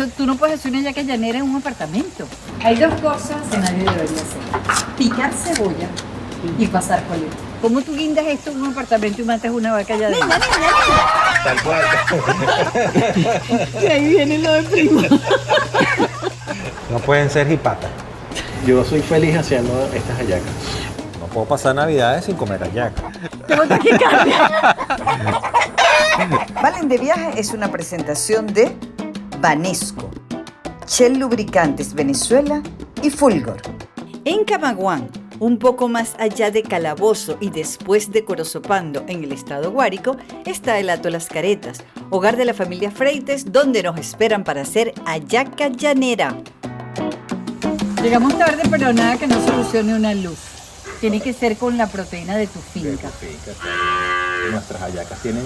tú no puedes hacer una yaca llanera en un apartamento. Hay dos cosas que nadie debería hacer. Picar cebolla y pasar coleta. ¿Cómo tú guindas esto en un apartamento y matas una vaca llanera? ¡Niña! Tal cual. Y ahí viene lo de primo. No pueden ser jipatas. Yo soy feliz haciendo estas hallacas. No puedo pasar navidades sin comer hallaca. Tengo taquicardia. Valen de Viaje es una presentación de Banesco, Shell Lubricantes Venezuela y Fulgor. En Camaguán, un poco más allá de Calabozo y después de Corozopando, en el estado Guárico, está el Hato Las Caretas, hogar de la familia Freites, donde nos esperan para hacer hallaca llanera. Llegamos tarde, pero nada que no solucione una luz. Tiene que ser con la proteína de tu finca. Nuestras hallacas tienen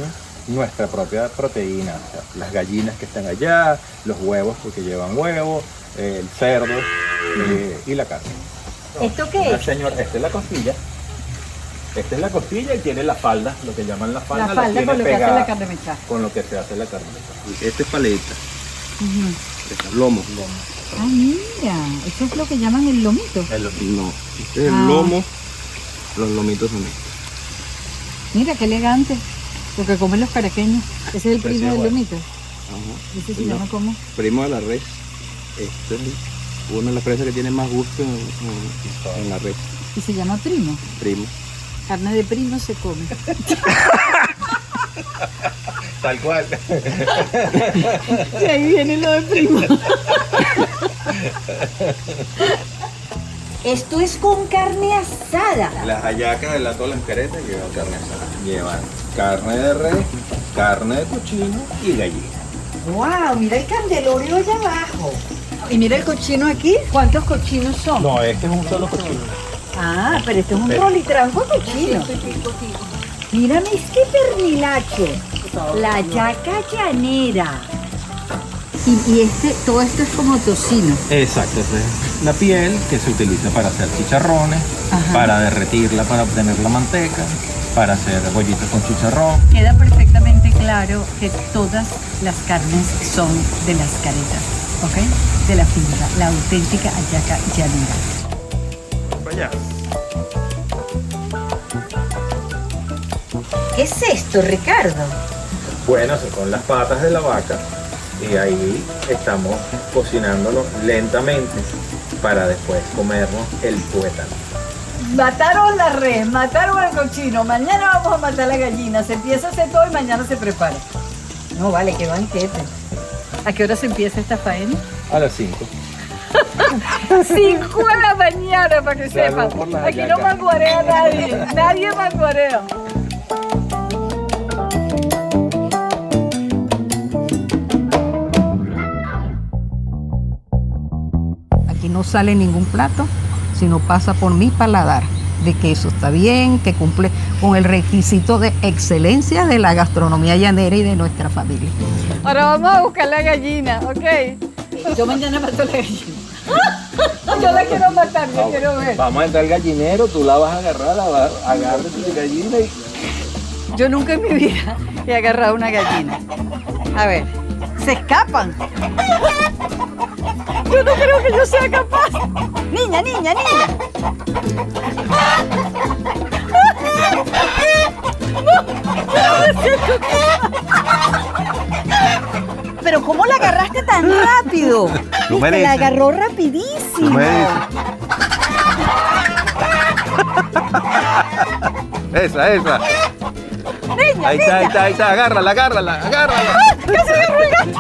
nuestra propia proteína. O sea, las gallinas que están allá, los huevos porque llevan huevo, el cerdo y la carne. ¿Esto qué es? Señor, esta es la costilla. Esta es la costilla y tiene la falda, lo que llaman la falda. La falda con lo que hace la carne mechada. Con lo que se hace la carne mechada. Esta es paleta. Esta es lomo. Ah, mira, eso es lo que llaman el lomito. No, este es el lomo. Los lomitos son estos. Mira, qué elegante. Lo que comen los caraqueños. Ese es el primo del igual. lomito. Ajá. ¿Ese se llama cómo? Primo de la res. Este es una de las presas que tiene más gusto en la res. Y se llama primo. Primo. Carne de primo se come. Tal cual. Y ahí viene lo de primo. Esto es con carne asada. Las hallacas del Hato Las Caretas llevan carne asada. Llevan carne de res, carne de cochino y gallina. ¡Wow! Mira el candelorio allá abajo. Y mira el cochino aquí. ¿Cuántos cochinos son? No, este es un solo cochino. Ah, pero este es un rolitranco de cochino. Mira, mis qué pernilacho. La yaca llanera. Y todo esto es como tocino. Exacto, esta es la piel que se utiliza para hacer chicharrones, para derretirla, para obtener la manteca, para hacer bollitos con chicharrón. Queda perfectamente claro que todas las carnes son de Las Caretas, ¿ok? De la finca, la auténtica hallaca llanera. Vaya. ¿Qué es esto, Ricardo? Bueno, son las patas de la vaca y ahí estamos cocinándolo lentamente para después comernos el tuétano. Mataron la res, mataron al cochino, mañana vamos a matar la gallina, se empieza a hacer todo y mañana se prepara. No vale, qué banquete. ¿A qué hora se empieza esta faena? A las 5. 5 de la mañana, para que Salud sepan. por las Aquí no hallacas. manguarea nadie, nadie manguarea. Aquí no sale ningún plato, sino pasa por mi paladar de que eso está bien, que cumple con el requisito de excelencia de la gastronomía llanera y de nuestra familia. Ahora vamos a buscar la gallina, ¿ok? Yo mañana mato la gallina. Yo la quiero matar, yo quiero ver. Vamos a entrar al gallinero, tú la vas a agarrar, agarra tu gallina y... Yo nunca en mi vida he agarrado una gallina. A ver, se escapan. Yo no creo que yo sea capaz. Niña. Pero ¿cómo la agarraste tan rápido? Tú me Que la dices. agarró rapidísimo. Tú me dices. Esa. Niña, Ahí está. Agárrala. casi agarró el gato.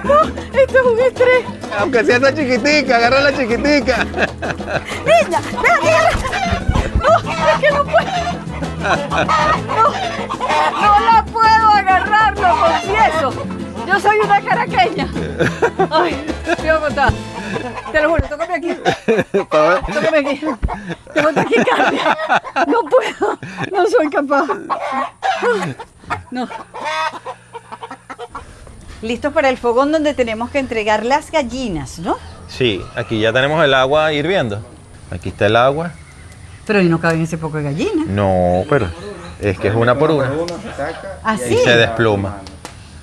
No, esto es un estrés. Aunque sea esa chiquitica, agarra la chiquitica. Niña, ven, no, es que no puedo. No la puedo agarrar, lo confieso. Yo soy una caraqueña. Ay, me voy a matar. Te lo juro, tócame aquí. Tócame aquí. Tengo taquicardia. No puedo. No soy capaz. No. Listos para el fogón donde tenemos que entregar las gallinas, ¿no? Sí, aquí ya tenemos el agua hirviendo. Aquí está el agua. Pero ahí no caben ese poco de gallinas. No, pero Es que es una por una. ¿Así? Y se despluma.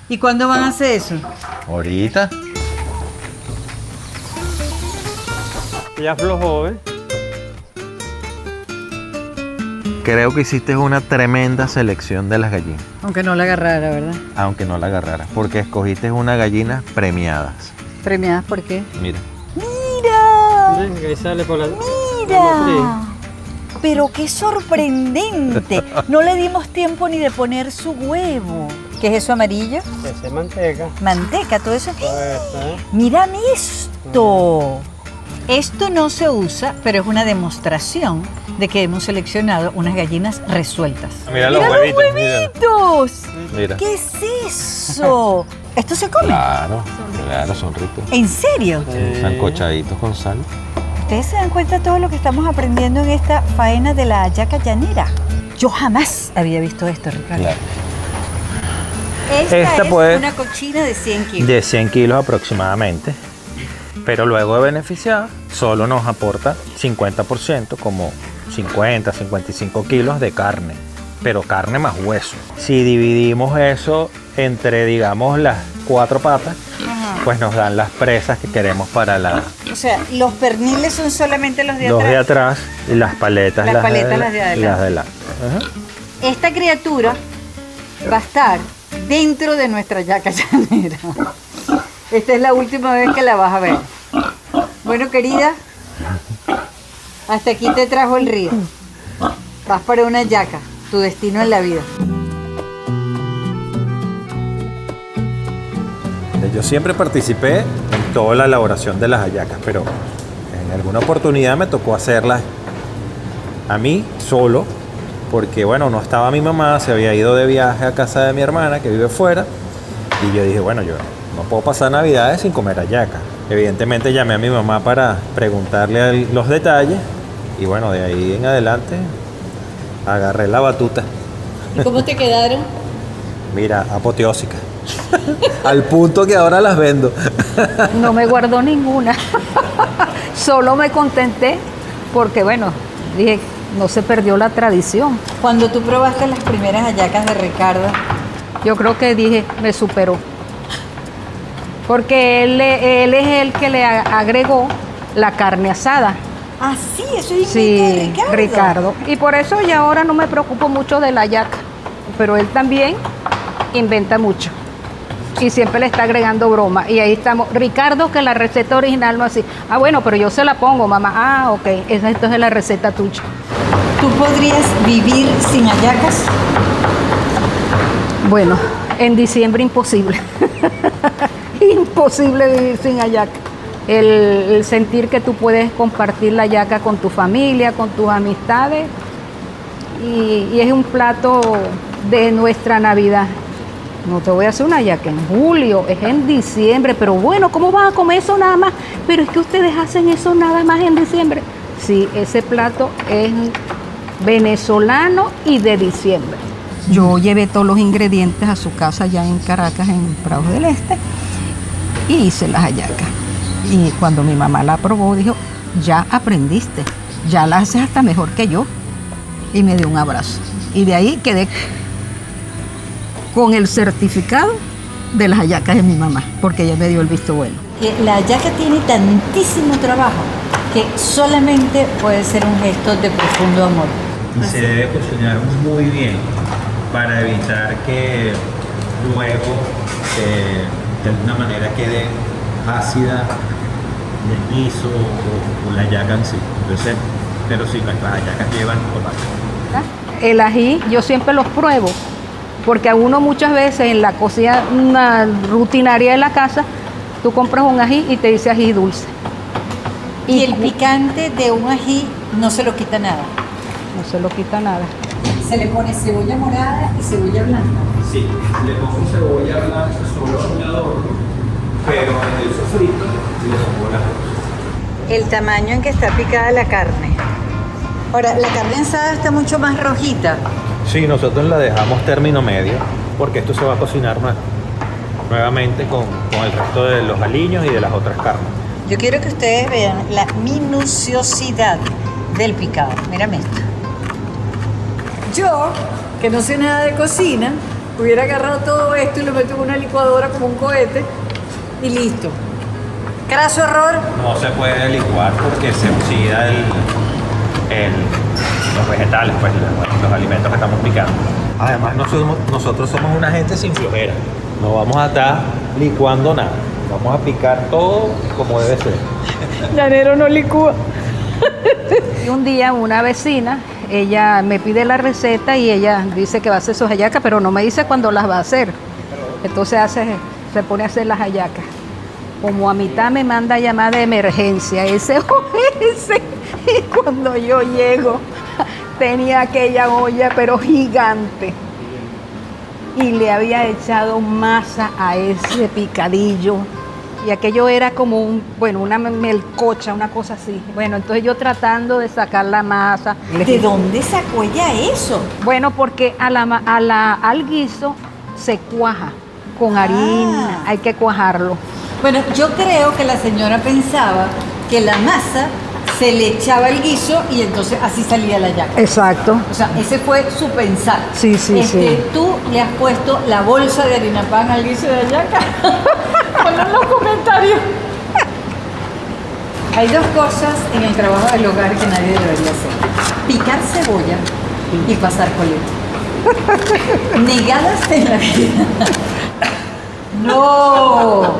¿Y cuándo van a hacer eso? Ahorita. Ya aflojó, ¿eh? Creo que hiciste una tremenda selección de las gallinas, Aunque no la agarrara, ¿verdad? aunque no la agarraras, porque escogiste unas gallinas premiadas. ¿Premiadas por qué? Mira. ¡Mira! Ven, que ahí sale por la matriz. ¡Mira! Pero qué sorprendente. No le dimos tiempo ni de poner su huevo. ¿Qué es eso amarillo? Ese es manteca. Manteca, todo eso. Todo esto, ¿eh? ¡Mira esto! Esto no se usa, pero es una demostración de que hemos seleccionado unas gallinas resueltas. Mira los huevitos. Mira. ¡Huevitos! Mira. ¿Qué es eso? ¿Esto se come? Claro, claro, son ricos. ¿En serio? Sancochaditos con sal. ¿Ustedes se dan cuenta de todo lo que estamos aprendiendo en esta faena de la hallaca llanera? Yo jamás había visto esto, Ricardo. Claro. Esta Esta, es pues, una cochina de 100 kilos. De 100 kilos aproximadamente. Pero luego de beneficiada, solo nos aporta 50%, como 50, 55 kilos de carne. Pero carne más hueso. Si dividimos eso entre, digamos, las 4 patas, pues nos dan las presas que queremos para O sea, los perniles son solamente los de los atrás. de atrás y las paletas, Las paletas, las de y adelante. las de adelante. Ajá. Esta criatura va a estar dentro de nuestra hallaca llanera. Esta es la última vez que la vas a ver. Bueno, querida, hasta aquí te trajo el río. Vas para una hallaca, tu destino en la vida. Yo siempre participé en toda la elaboración de las hallacas, pero en alguna oportunidad me tocó hacerlas a mí solo, porque bueno, no estaba mi mamá, se había ido de viaje a casa de mi hermana que vive fuera, y yo dije, bueno, yo no puedo pasar Navidades sin comer hallaca. Evidentemente llamé a mi mamá para preguntarle los detalles, y bueno, de ahí en adelante agarré la batuta. ¿Y cómo te quedaron? Mira, apoteósica. Al punto que ahora las vendo. No me guardó ninguna. Solo me contenté porque, bueno, dije, no se perdió la tradición. Cuando tú probaste las primeras hallacas de Ricardo, Yo creo que dije, me superó. Porque él es el que le agregó la carne asada. ah, sí, eso es Sí, invento de Ricardo. Y por eso ya ahora no me preocupo mucho de la hallaca. Pero él también inventa mucho. Y siempre le está agregando broma. Y ahí estamos. Ricardo, que la receta original no así. Ah, bueno, pero yo se la pongo, mamá. Ah, ok. Esto es la receta tuya. ¿Tú podrías vivir sin hallacas? Bueno, en diciembre imposible. Imposible vivir sin hallaca. El sentir que tú puedes compartir la hallaca con tu familia, con tus amistades. Y es un plato de nuestra Navidad. No te voy a hacer una hallaca en julio, es en diciembre, pero bueno, ¿cómo vas a comer eso nada más? Pero es que ustedes hacen eso nada más en diciembre. Sí, ese plato es venezolano y de diciembre. Yo llevé todos los ingredientes a su casa allá en Caracas, en Prados del Este, y hice las hallacas. Y cuando mi mamá la probó, dijo, ya aprendiste, ya la haces hasta mejor que yo. Y me dio un abrazo. Y de ahí quedé con el certificado de las hallacas de mi mamá, porque ella me dio el visto bueno. Que la hallaca tiene tantísimo trabajo que solamente puede ser un gesto de profundo amor. Y se debe cocinar muy bien para evitar que luego de alguna manera quede ácida el guiso o la hallaca en sí. Entonces, pero sí, las hallacas llevan tomate. El ají yo siempre los pruebo, porque a uno muchas veces en la cocina rutinaria de la casa, tú compras un ají y te dice ají dulce. Y el picante de un ají no se lo quita nada. No se lo quita nada. Se le pone cebolla morada y cebolla blanca. Sí, le pongo cebolla blanca solo en el adorno, pero en el sofrito le pongo las dos. El tamaño en que está picada la carne. Ahora, la carne asada está mucho más rojita. Sí, nosotros la dejamos término medio, porque esto se va a cocinar nuevamente con el resto de los aliños y de las otras carnes. Yo quiero que ustedes vean la minuciosidad del picado. Mírame esto. Yo, que no sé nada de cocina, hubiera agarrado todo esto y lo meto en una licuadora como un cohete y listo. Craso error. No se puede licuar porque se oxida los vegetales, pues los alimentos que estamos picando. Además, nosotros somos una gente sin flojera. No vamos a estar licuando nada. Vamos a picar todo como debe ser. Llanero no licúa. Y un día una vecina, ella me pide la receta y ella dice que va a hacer sus hallacas, pero no me dice cuándo las va a hacer. Entonces se pone a hacer las hallacas. Como a mitad me manda llamada de emergencia, SOS. Y cuando yo llego, tenía aquella olla, pero gigante. Y le había echado masa a ese picadillo. Y aquello era como una melcocha, una cosa así. Bueno, entonces yo tratando de sacar la masa. ¿De dónde sacó ella eso? Bueno, porque al guiso se cuaja con harina, hay que cuajarlo. Bueno, yo creo que la señora pensaba que la masa se le echaba el guiso y entonces así salía la yaca. Exacto. O sea, ese fue su pensar. Sí, sí, sí. Tú le has puesto la bolsa de harina pan al guiso de yaca. Ponlo en los comentarios. Hay dos cosas en el trabajo del hogar que nadie debería hacer. Picar cebolla y pasar coleta. Negadas en la vida. No,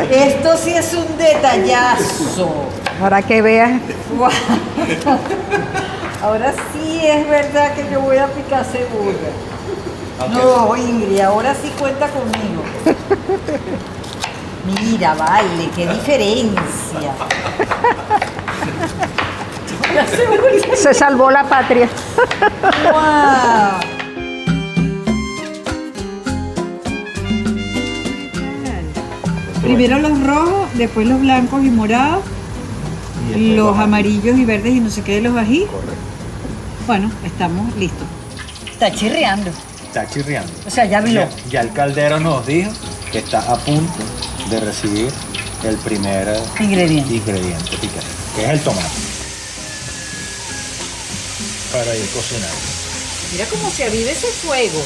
esto sí es un detallazo. Para que veas. Guau. Ahora sí es verdad que yo voy a picar cebolla. No, Ingrid, ahora sí cuenta conmigo. Mira, vale, qué diferencia. Se salvó la patria. Wow. Primero los rojos, después los blancos y morados, los amarillos y verdes y no sé qué de los ají. Correcto. Bueno, estamos listos. Está chirriando. Está chirriando. O sea, ya habló. Ya el caldero nos dijo que está a punto de recibir el primer Ingrediente. picante, que es el tomate. Para ir cocinando. Mira cómo se aviva ese fuego.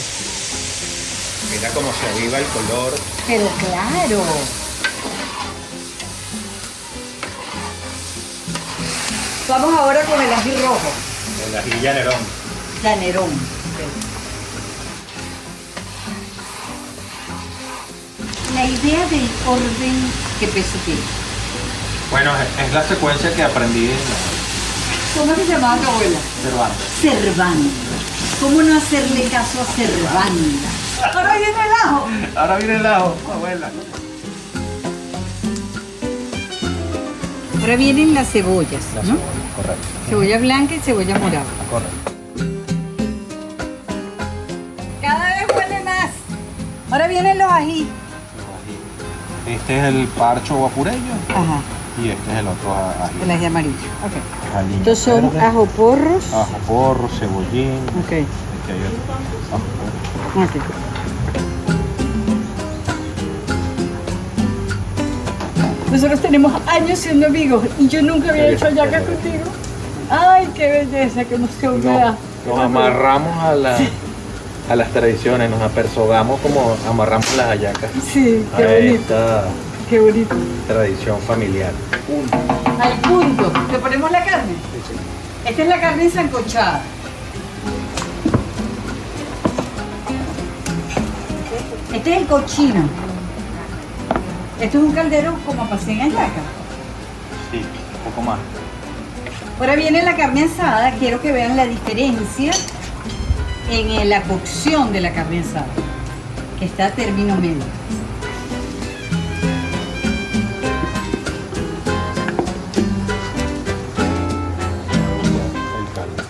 Mira cómo se aviva el color. Pero claro. Vamos ahora con el ají rojo. El ají llanerón. Llanerón. La idea del orden, ¿qué peso tiene? Bueno, es la secuencia que aprendí en ¿Cómo se llamaba tu abuela? Cervantes. Cervanda. ¿Cómo no hacerle caso a Cervanda? Ahora viene el ajo. Ahora viene el ajo, abuela. Ahora vienen las cebollas, La ¿no? cebolla, correcto. Cebolla blanca y cebolla morada. Correcto. Cada vez huele más. Ahora vienen los ají. Este es el parcho guapureño Ajá, y este es el otro ají. el ají amarillo. Ok. Aliño Estos son verde, ajo porros. ajo porro, cebollín. Ok, Aquí hay otro. Ajo porro. ok. Nosotros tenemos años siendo amigos y yo nunca había hecho hallaca contigo. Ay, qué belleza, qué emoción me da. Nos amarramos a las tradiciones, nos apersonamos como amarramos las hallacas Sí, a qué bonito, esta qué bonito. tradición familiar. Al punto. ¿Le ponemos la carne? Esta es la carne sancochada. Este es el cochino. Esto es un caldero como para 100 hallacas. Sí, un poco más. Ahora viene la carne asada. Quiero que vean la diferencia en la cocción de la carne asada, que está a término medio. El caldo.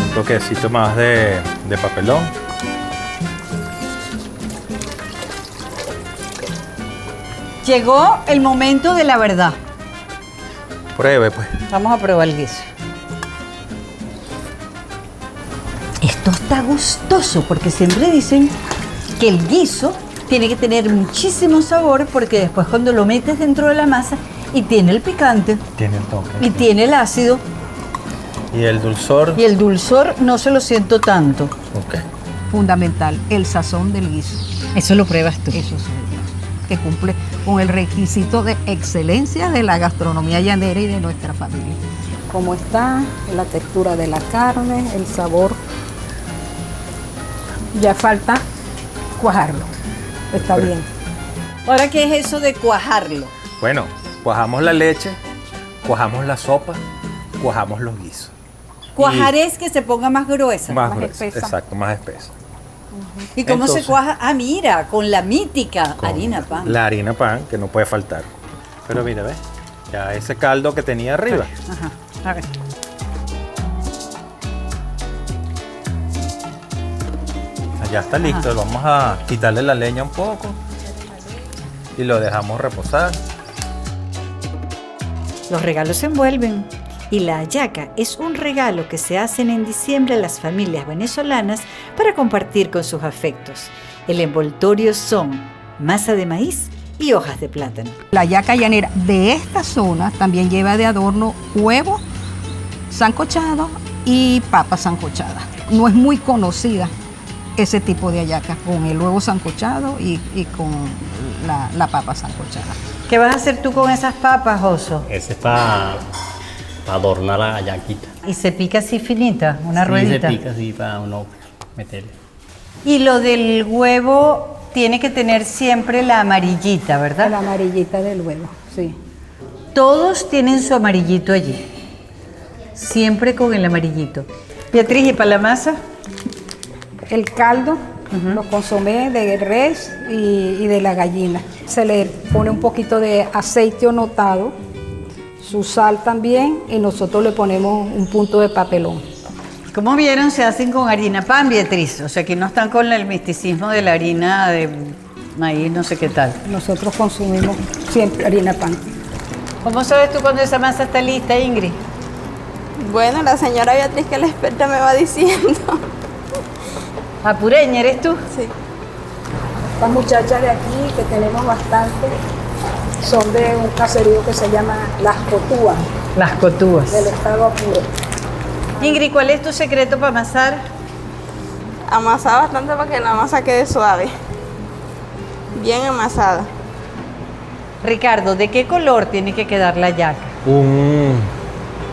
Un toquecito más de papelón. Llegó el momento de la verdad. Pruebe, pues. Vamos a probar el guiso. esto está gustoso porque siempre dicen que el guiso tiene que tener muchísimo sabor porque después cuando lo metes dentro de la masa y tiene el picante Tiene el toque. y tiene el ácido Y el dulzor. y el dulzor no se lo siento tanto. Ok. Fundamental, el sazón del guiso. Eso lo pruebas tú. Eso sí, que cumple con el requisito de excelencia de la gastronomía llanera y de nuestra familia. Cómo está, la textura de la carne, el sabor. Ya falta cuajarlo. Está bien. Ahora, ¿qué es eso de cuajarlo? Bueno, cuajamos la leche, cuajamos la sopa, cuajamos los guisos. Cuajar es que se ponga más gruesa. Más más gruesa. espesa. Exacto, más espesa. ¿Y cómo Entonces- se cuaja? Ah, mira, con la mítica Con harina pan. La harina pan, que no puede faltar. Pero mira, ¿ves? Ya ese caldo que tenía arriba. Ajá. A ver. Ya está listo. Vamos a quitarle la leña un poco. Y lo dejamos reposar. Los regalos se envuelven y la hallaca es un regalo que se hacen en diciembre a las familias venezolanas para compartir con sus afectos. El envoltorio son masa de maíz y hojas de plátano. La hallaca llanera de esta zona también lleva de adorno huevo sancochado y papa sancochada. No es muy conocida ese tipo de hallaca, con el huevo sancochado y con la papa sancochada. ¿Qué vas a hacer tú con esas papas, Oso? Ese es para adornar la hallaquita. Y se pica así finita, una Sí, ruedita. se pica así para uno meterle. Y lo del huevo tiene que tener siempre la amarillita, ¿verdad? La amarillita del huevo, sí. Todos tienen su amarillito allí. Siempre con el amarillito. Beatriz, ¿y para la masa? El caldo, los consomé de res y de la gallina. Se le pone un poquito de aceite onotado, su sal también, y nosotros le ponemos un punto de papelón. Como vieron, se hacen con harina pan, Beatriz. O sea, que no están con el misticismo de la harina de maíz, no sé qué tal. Nosotros consumimos siempre harina pan. ¿Cómo sabes tú cuando esa masa está lista, Ingrid? Bueno, la señora Beatriz, que la experta, me va diciendo. Apureña, ¿eres tú? Sí. Estas muchachas de aquí, que tenemos bastante, son de un caserío que se llama Las Cotúas, Las cotúas. del estado Apure. Ingrid, ¿cuál es tu secreto para amasar? Amasar bastante para que la masa quede suave. Bien amasada. Ricardo, ¿de qué color tiene que quedar la hallaca? Un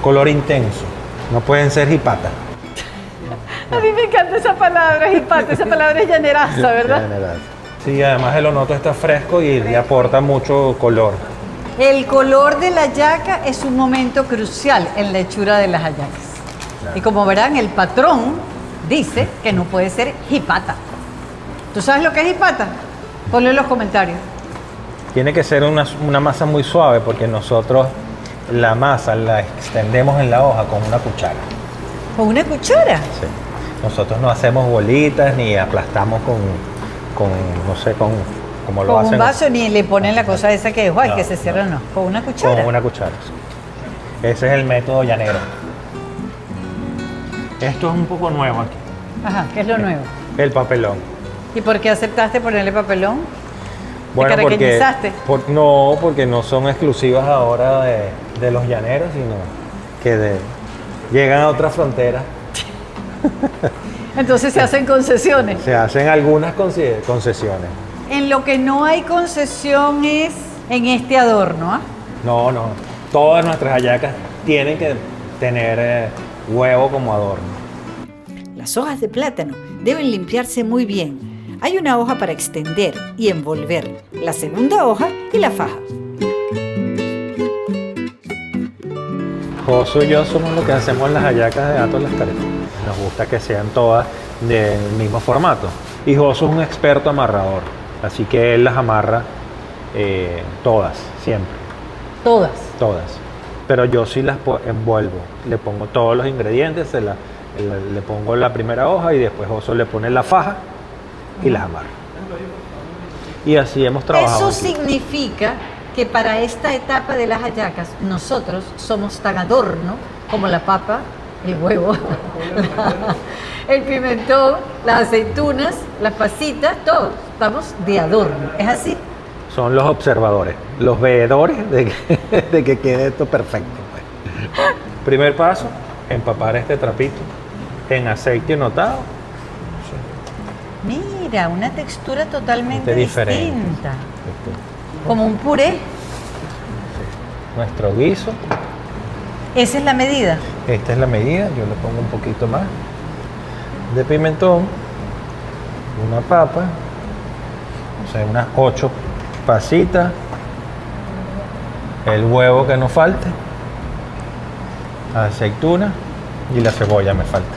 color intenso. No pueden ser jipatas. A mí me encanta esa palabra, jipata, esa palabra es llaneraza, ¿verdad? Sí, además el onoto está fresco y le aporta mucho color. El color de la hallaca es un momento crucial en la hechura de las hallacas. Y como verán, el patrón dice que no puede ser jipata. ¿Tú sabes lo que es jipata? Ponlo en los comentarios. Tiene que ser una masa muy suave porque nosotros la masa la extendemos en la hoja con una cuchara. ¿Con una cuchara? Sí. Nosotros no hacemos bolitas ni aplastamos no sé, como lo Con hacen. un vaso ni le ponen la cosa esa que es guay, No, que se cierra, no. Con una cuchara. Con una cuchara. Sí. Ese es el método llanero. Esto es un poco nuevo aquí. Ajá, ¿qué es lo nuevo? El papelón. ¿Y por qué aceptaste ponerle papelón? Bueno, porque caraqueñizaste? no, porque no son exclusivas ahora de los llaneros, sino que llegan a otras fronteras. Entonces se hacen concesiones. Se hacen algunas concesiones. En lo que no hay concesión es en este adorno, ¿ah? No. Todas nuestras hallacas tienen que tener huevo como adorno. Las hojas de plátano deben limpiarse muy bien. Hay una hoja para extender y envolver, la segunda hoja y la faja. Josu y yo somos los que hacemos las hallacas de Atos Las Caretas. Nos gusta que sean todas del mismo formato. Y Josu es un experto amarrador, así que él las amarra todas, siempre, Todas. todas. Pero yo sí las envuelvo, le pongo todos los ingredientes, le pongo la primera hoja y después Josu le pone la faja y las amarra. Y así hemos trabajado. Eso aquí. significa que para esta etapa de las hallacas nosotros somos tan adorno como la papa, el huevo, el pimentón, las aceitunas, las pasitas, todo. Estamos de adorno. ¿Es así? Son los observadores, los veedores de que quede esto perfecto, pues. Primer paso, empapar este trapito en aceite notado. Mira, una textura totalmente Diferente. distinta. Como un puré. Nuestro guiso. Esa es la medida. Esta es la medida, yo le pongo un poquito más de pimentón, una papa, o sea, unas 8 pasitas, el huevo que nos falte, aceituna y la cebolla me falta.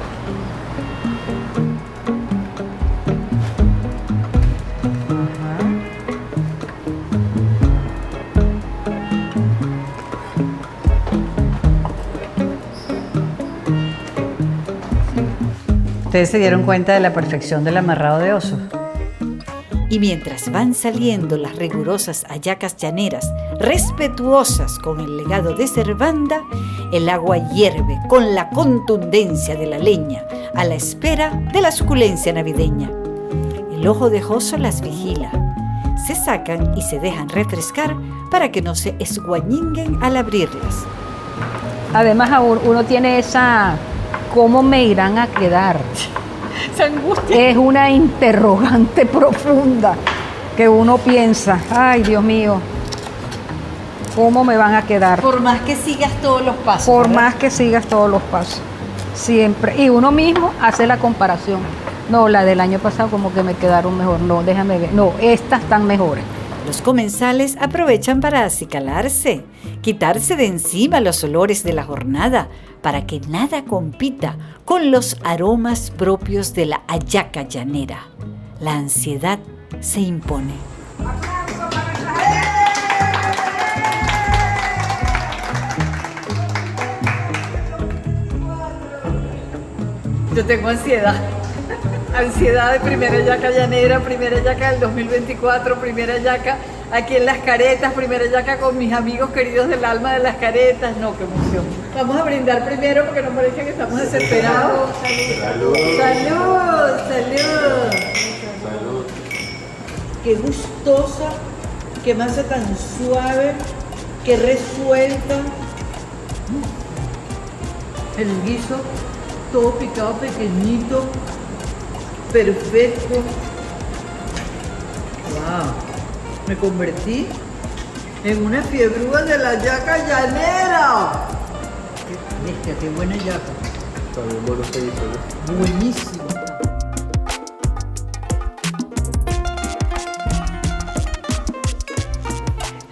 ¿Ustedes se dieron cuenta de la perfección del amarrado de osos? Y mientras van saliendo las rigurosas hallacas llaneras, respetuosas con el legado de Servanda, el agua hierve con la contundencia de la leña, a la espera de la suculencia navideña. El ojo de Joso las vigila. Se sacan y se dejan refrescar para que no se esguañinguen al abrirlas. Además, uno tiene esa, ¿cómo me irán a quedar? Esa angustia. Es una interrogante profunda que uno piensa, ay Dios mío, ¿cómo me van a quedar? Por más que sigas todos los pasos. Por ¿verdad? más que sigas todos los pasos, siempre. Y uno mismo hace la comparación. No, la del año pasado como que me quedaron mejor. No, déjame ver. No, estas están mejores. Los comensales aprovechan para acicalarse, quitarse de encima los olores de la jornada, para que nada compita con los aromas propios de la hallaca llanera. La ansiedad se impone. Yo tengo ansiedad. Ansiedad de primera hallaca llanera, primera hallaca del 2024, primera hallaca aquí en Las Caretas, primera hallaca con mis amigos queridos del alma de Las Caretas. No, qué emoción. Vamos a brindar primero porque no parece que estamos desesperados. Salud. Salud. Salud. Salud. Qué gustosa, qué masa tan suave, qué resuelta. El guiso todo picado pequeñito. Perfecto. Wow. Me convertí en una fiebrúa de la hallaca llanera. Qué bestia, qué buena hallaca. Buenísimo.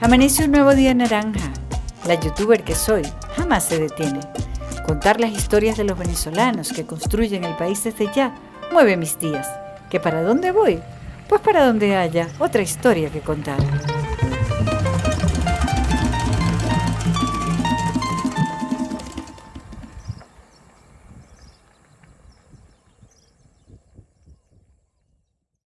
Amanece un nuevo día naranja. La youtuber que soy jamás se detiene. Contar las historias de los venezolanos que construyen el país desde ya mueve mis días. ¿Que para dónde voy? Pues para donde haya otra historia que contar.